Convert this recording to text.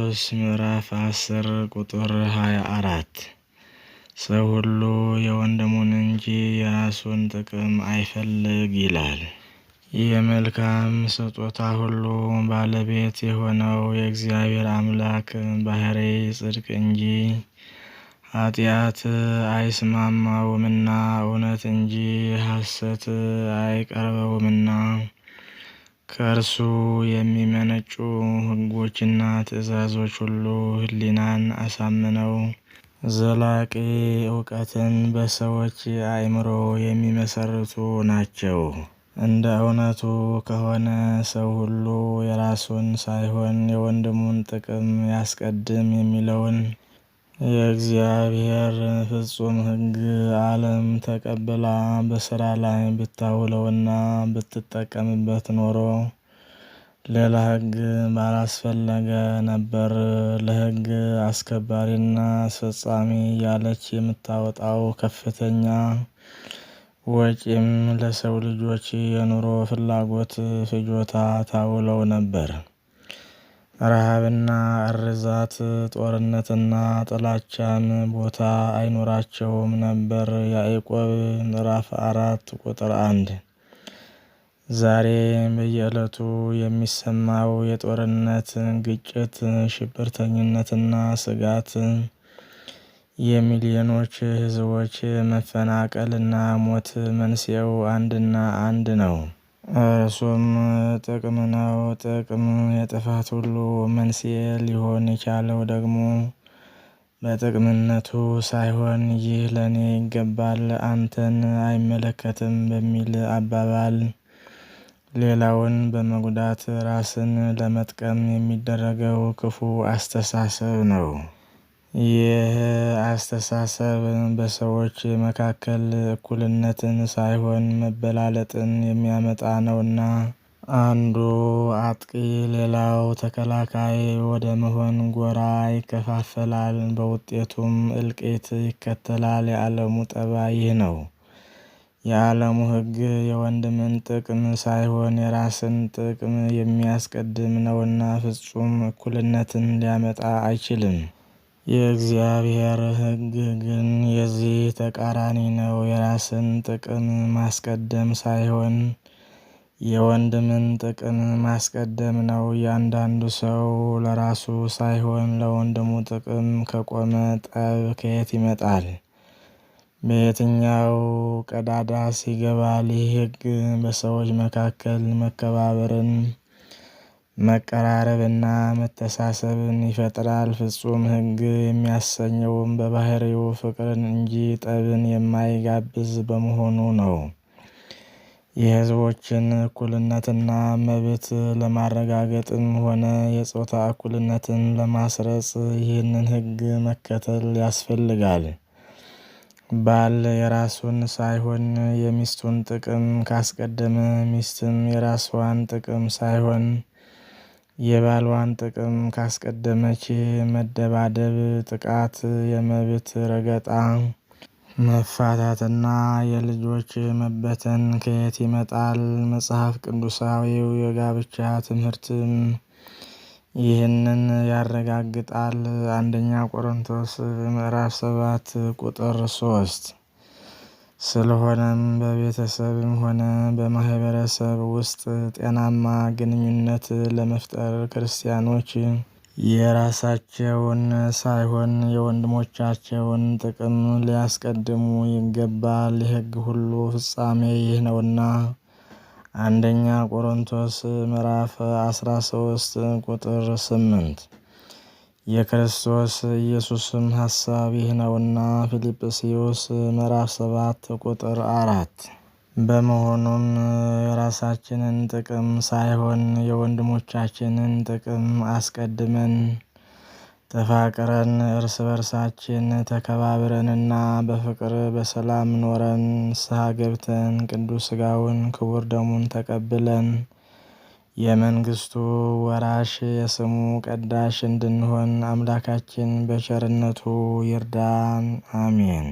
ማቴዎስ ምዕራፍ 10 ቁጥር 24 ሰው ሁሉ የወንድሙን እንጂ የራሱን ጥቅም አይፈልግ ይላል። የመልካም ስጦታ ሁሉ ባለቤት የሆነው የእግዚአብሔር አምላክ ባሕርይ ጽድቅ እንጂ ኃጢአት አይስማማውምና እውነት እንጂ ሐሰት አይቀርበውምና ከእርሱ የሚመነጩ ሕጎችና ትእዛዞች ሁሉ ሕሊናን አሳምነው ዘላቂ እውቀትን በሰዎች አእምሮ የሚመሰርቱ ናቸው። እንደ እውነቱ ከሆነ ሰው ሁሉ የራሱን ሳይሆን የወንድሙን ጥቅም ያስቀድም የሚለውን የእግዚአብሔር ፍጹም ሕግ ዓለም ተቀብላ በሥራ ላይ ብታውለውና ብትጠቀምበት ኖሮ ሌላ ሕግ ባላስፈለገ ነበር። ለሕግ አስከባሪና አስፈጻሚ እያለች የምታወጣው ከፍተኛ ወጪም ለሰው ልጆች የኑሮ ፍላጎት ፍጆታ ታውለው ነበር። ረሃብና እርዛት፣ ጦርነትና ጥላቻም ቦታ አይኖራቸውም ነበር። ያዕቆብ ምዕራፍ 4 ቁጥር 1። ዛሬ በየዕለቱ የሚሰማው የጦርነት ግጭት፣ ሽብርተኝነትና ስጋት የሚሊዮኖች ሕዝቦች መፈናቀልና ሞት መንስኤው አንድና አንድ ነው። እርሱም ጥቅም ነው። ጥቅም የጥፋት ሁሉ መንስኤ ሊሆን የቻለው ደግሞ በጥቅምነቱ ሳይሆን ይህ ለኔ ይገባል፣ አንተን አይመለከትም በሚል አባባል ሌላውን በመጉዳት ራስን ለመጥቀም የሚደረገው ክፉ አስተሳሰብ ነው። ይህ አስተሳሰብ በሰዎች መካከል እኩልነትን ሳይሆን መበላለጥን የሚያመጣ ነውና አንዱ አጥቂ ሌላው ተከላካይ ወደ መሆን ጎራ ይከፋፈላል። በውጤቱም እልቂት ይከተላል። የዓለሙ ጠባይ ይህ ነው። የዓለሙ ሕግ የወንድምን ጥቅም ሳይሆን የራስን ጥቅም የሚያስቀድም ነውና ፍጹም እኩልነትን ሊያመጣ አይችልም። የእግዚአብሔር ሕግ ግን የዚህ ተቃራኒ ነው። የራስን ጥቅም ማስቀደም ሳይሆን የወንድምን ጥቅም ማስቀደም ነው። እያንዳንዱ ሰው ለራሱ ሳይሆን ለወንድሙ ጥቅም ከቆመ ጠብ ከየት ይመጣል? በየትኛው ቀዳዳስ ይገባል? ይህ ሕግ በሰዎች መካከል መከባበርን፣ መቀራረብና መተሳሰብን ይፈጥራል። ፍጹም ሕግ የሚያሰኘውም በባሕርዩ ፍቅርን እንጂ ጠብን የማይጋብዝ በመሆኑ ነው። የሕዝቦችን እኩልነትና መብት ለማረጋገጥም ሆነ የጾታ እኩልነትን ለማስረጽ ይህንን ሕግ መከተል ያስፈልጋል። ባል የራሱን ሳይሆን የሚስቱን ጥቅም ካስቀደመ፣ ሚስትም የራስዋን ጥቅም ሳይሆን የባልዋን ጥቅም ካስቀደመች መደባደብ፣ ጥቃት፣ የመብት ረገጣ፣ መፋታትና የልጆች መበተን ከየት ይመጣል? መጽሐፍ ቅዱሳዊው የጋብቻ ትምህርትም ይህንን ያረጋግጣል። አንደኛ ቆሮንቶስ ምዕራፍ 7 ቁጥር 3። ስለሆነም በቤተሰብም ሆነ በማህበረሰብ ውስጥ ጤናማ ግንኙነት ለመፍጠር ክርስቲያኖች የራሳቸውን ሳይሆን የወንድሞቻቸውን ጥቅም ሊያስቀድሙ ይገባል። የሕግ ሁሉ ፍጻሜ ይህ ነውና አንደኛ ቆሮንቶስ ምዕራፍ 13 ቁጥር 8። የክርስቶስ ኢየሱስም ሐሳብ ይህ ነውና ፊልጵስዩስ ምዕራፍ 7 ቁጥር 4። በመሆኑም የራሳችንን ጥቅም ሳይሆን የወንድሞቻችንን ጥቅም አስቀድመን ተፋቅረን እርስ በርሳችን ተከባብረንና በፍቅር በሰላም ኖረን ንስሐ ገብተን ቅዱስ ሥጋውን ክቡር ደሙን ተቀብለን የመንግሥቱ ወራሽ የስሙ ቀዳሽ እንድንሆን አምላካችን በቸርነቱ ይርዳን። አሜን።